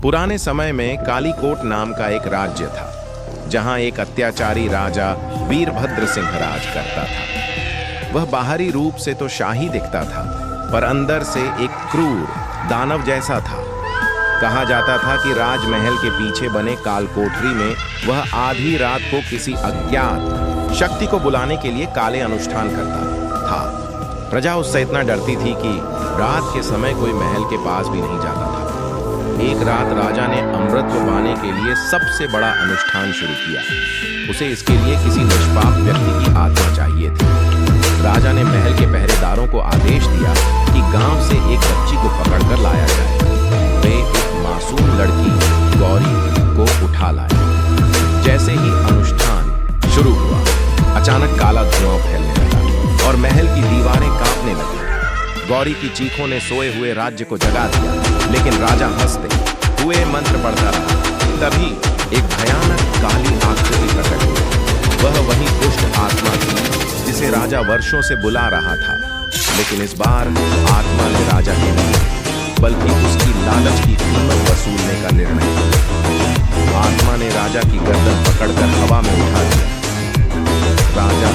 पुराने समय में कालीकोट नाम का एक राज्य था, जहां एक अत्याचारी राजा वीरभद्र सिंह राज करता था। वह बाहरी रूप से तो शाही दिखता था, पर अंदर से एक क्रूर दानव जैसा था। कहा जाता था कि राजमहल के पीछे बने कालकोठरी में वह आधी रात को किसी अज्ञात शक्ति को बुलाने के लिए काले अनुष्ठान करता था। प्रजा उससे इतना डरती थी कि रात के समय कोई महल के पास भी नहीं जाता था। एक रात राजा ने अमृत पाने के लिए सबसे बड़ा अनुष्ठान शुरू किया। उसे इसके लिए किसी निष्पाप व्यक्ति की आत्मा चाहिए थी। राजा ने महल के पहरेदारों को आदेश दिया कि गांव से एक बच्ची को पकड़कर लाया जाए। वे एक मासूम लड़की गौरी को उठा लाए। जैसे ही अनुष्ठान शुरू हुआ, अचानक काला धुआं फैलने लगा और महल की दीवारें कांपने लगी। गौरी की चीखों ने सोए हुए राज्य को जगा दिया, लेकिन राजा हंसते हुए मंत्र पढ़ता रहा। तभी एक भयानक काली आकृति प्रकट हुई। वह वही दुष्ट आत्मा थी जिसे राजा वर्षों से बुला रहा था, लेकिन इस बार आत्मा ने राजा के लिए बल्कि उसकी लालच की कीमत वसूलने का निर्णय किया। आत्मा ने राजा की गर्दन पकड़कर हवा में उठा दिया। राजा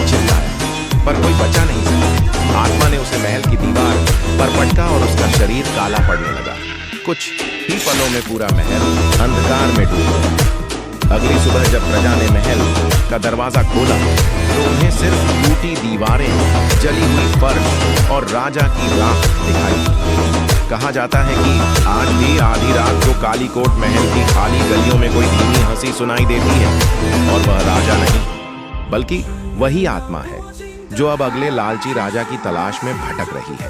चिल्लाया, पर कोई बचा नहीं सका। आत्मा ने उसे महल की दीवार पर पटका और उसका शरीर काला पड़ने लगा। कुछ ही पलों में पूरा महल अंधकार में डूब गया। अगली सुबह जब प्रजा ने महल का दरवाजा खोला तो उन्हें सिर्फ टूटी दीवारें, जली हुई फर्श और राजा की राख दिखाई। कहा जाता है कि आज भी आधी रात को कालीकोट महल की खाली गलियों में कोई धीमी हंसी सुनाई देती है, और वह राजा नहीं बल्कि वही आत्मा है जो अब अगले लालची राजा की तलाश में भटक रही है।